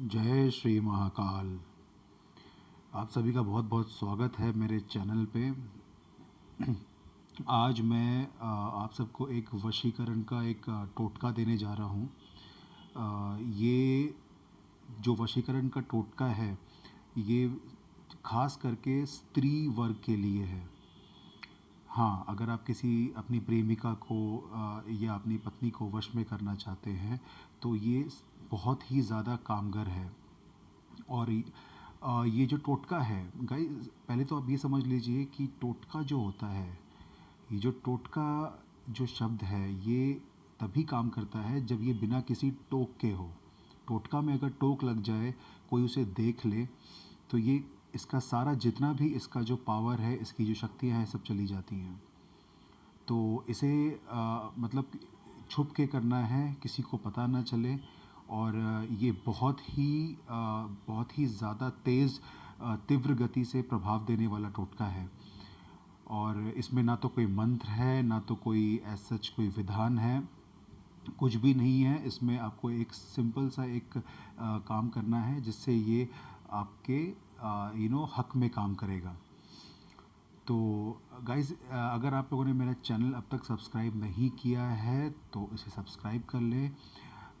जय श्री महाकाल। आप सभी का बहुत बहुत स्वागत है मेरे चैनल पे। आज मैं आप सबको एक वशीकरण का एक टोटका देने जा रहा हूँ। ये जो वशीकरण का टोटका है ये खास करके स्त्री वर्ग के लिए है। हाँ, अगर आप किसी अपनी प्रेमिका को या अपनी पत्नी को वश में करना चाहते हैं तो ये बहुत ही ज़्यादा कामगर है। और ये जो टोटका है गाइस, पहले तो आप ये समझ लीजिए कि टोटका जो होता है, ये जो टोटका जो शब्द है ये तभी काम करता है जब ये बिना किसी टोक के हो। टोटका में अगर टोक लग जाए, कोई उसे देख ले, तो ये इसका सारा जितना भी इसका जो पावर है, इसकी जो शक्तियाँ हैं, सब चली जाती हैं। तो इसे मतलब छुप के करना है, किसी को पता ना चले। और ये बहुत ही ज़्यादा तेज़ तीव्र गति से प्रभाव देने वाला टोटका है। और इसमें ना तो कोई मंत्र है, ना तो कोई ऐसा सच कोई विधान है, कुछ भी नहीं है। इसमें आपको एक सिंपल सा एक काम करना है जिससे ये आपके हक में काम करेगा। तो गाइज़, अगर आप लोगों ने मेरा चैनल अब तक सब्सक्राइब नहीं किया है तो इसे सब्सक्राइब कर लें,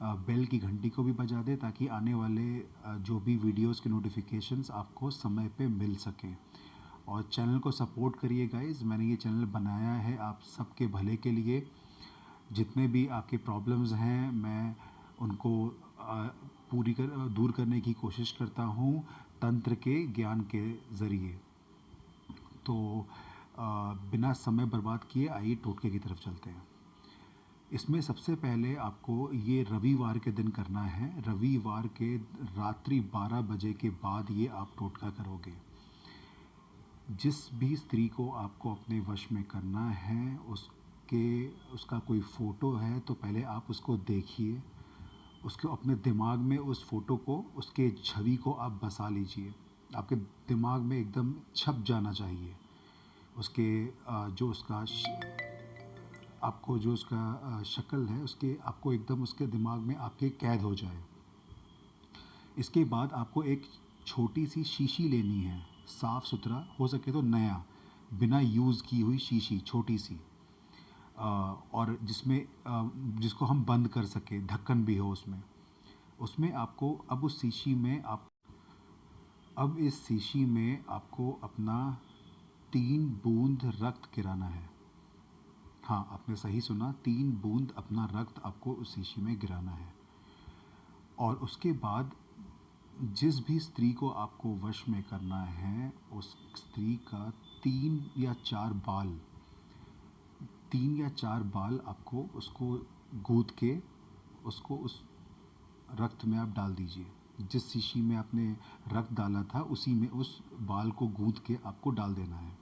बेल की घंटी को भी बजा दें ताकि आने वाले जो भी वीडियोस के नोटिफिकेशंस आपको समय पे मिल सकें। और चैनल को सपोर्ट करिए गाइज़। मैंने ये चैनल बनाया है आप सबके भले के लिए। जितने भी आपके प्रॉब्लम्स हैं मैं उनको दूर करने की कोशिश करता हूँ तंत्र के ज्ञान के ज़रिए। तो बिना समय बर्बाद किए आइए टोटके की तरफ चलते हैं। इसमें सबसे पहले आपको ये रविवार के दिन करना है। रविवार के रात्रि 12 बजे के बाद ये आप टोटका करोगे। जिस भी स्त्री को आपको अपने वश में करना है उसका कोई फ़ोटो है तो पहले आप उसको देखिए। उसको अपने दिमाग में उस फ़ोटो को, उसके छवि को आप बसा लीजिए। आपके दिमाग में एकदम छप जाना चाहिए। उसके जो उसका आपको जो उसका शक्ल है, उसके आपको एकदम उसके दिमाग में आपके कैद हो जाए। इसके बाद आपको एक छोटी सी शीशी लेनी है, साफ़ सुथरा, हो सके तो नया, बिना यूज़ की हुई शीशी छोटी सी, और जिसको हम बंद कर सके, ढक्कन भी हो उसमें। उसमें आपको अब इस शीशी में आपको अपना 3 बूंद रक्त गिराना है। हाँ, आपने सही सुना, 3 बूंद अपना रक्त आपको उस शीशी में गिराना है। और उसके बाद जिस भी स्त्री को आपको वश में करना है उस स्त्री का 3 या 4 बाल आपको उसको गूंथ के उसको उस रक्त में आप डाल दीजिए। जिस शीशी में आपने रक्त डाला था उसी में उस बाल को गूंथ के आपको डाल देना है।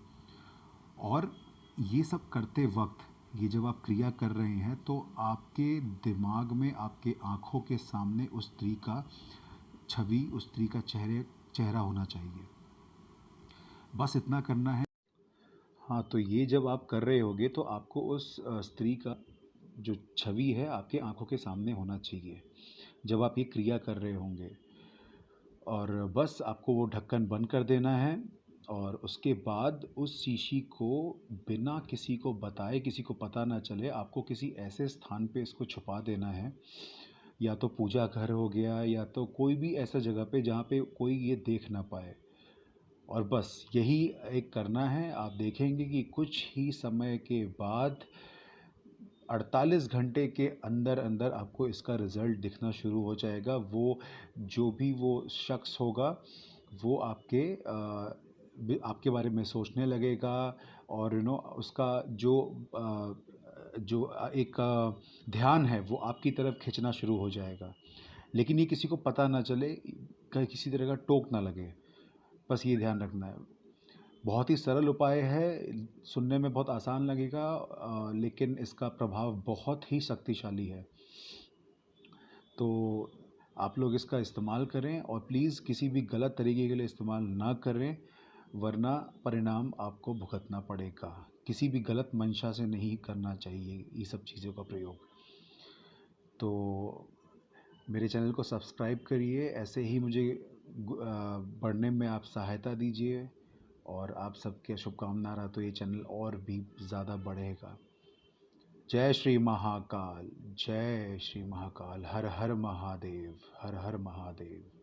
और ये सब करते वक्त, ये जब आप क्रिया कर रहे हैं तो आपके दिमाग में, आपके आँखों के सामने उस स्त्री का छवि, उस स्त्री का चेहरा होना चाहिए। बस इतना करना है। हाँ, तो ये जब आप कर रहे होगे तो आपको उस स्त्री का जो छवि है आपके आँखों के सामने होना चाहिए जब आप ये क्रिया कर रहे होंगे। और बस आपको वो ढक्कन बंद कर देना है। और उसके बाद उस शीशी को बिना किसी को बताए, किसी को पता ना चले, आपको किसी ऐसे स्थान पे इसको छुपा देना है। या तो पूजा घर हो गया, या तो कोई भी ऐसा जगह पे जहाँ पे कोई ये देख ना पाए। और बस यही एक करना है। आप देखेंगे कि कुछ ही समय के बाद 48 घंटे के अंदर अंदर आपको इसका रिज़ल्ट दिखना शुरू हो जाएगा। वो जो भी वो शख्स होगा वो आपके बारे में सोचने लगेगा। और उसका जो एक ध्यान है वो आपकी तरफ खींचना शुरू हो जाएगा। लेकिन ये किसी को पता ना चले, कहीं किसी तरह का टोक ना लगे। बस ये ध्यान रखना है। बहुत ही सरल उपाय है, सुनने में बहुत आसान लगेगा, लेकिन इसका प्रभाव बहुत ही शक्तिशाली है। तो आप लोग इसका इस्तेमाल करें और प्लीज़ किसी भी गलत तरीके के लिए इस्तेमाल ना करें, वरना परिणाम आपको भुगतना पड़ेगा। किसी भी गलत मंशा से नहीं करना चाहिए ये सब चीज़ों का प्रयोग। तो मेरे चैनल को सब्सक्राइब करिए, ऐसे ही मुझे बढ़ने में आप सहायता दीजिए, और आप सबके शुभकामना रहा तो ये चैनल और भी ज़्यादा बढ़ेगा। जय श्री महाकाल, जय श्री महाकाल, हर हर महादेव, हर हर महादेव।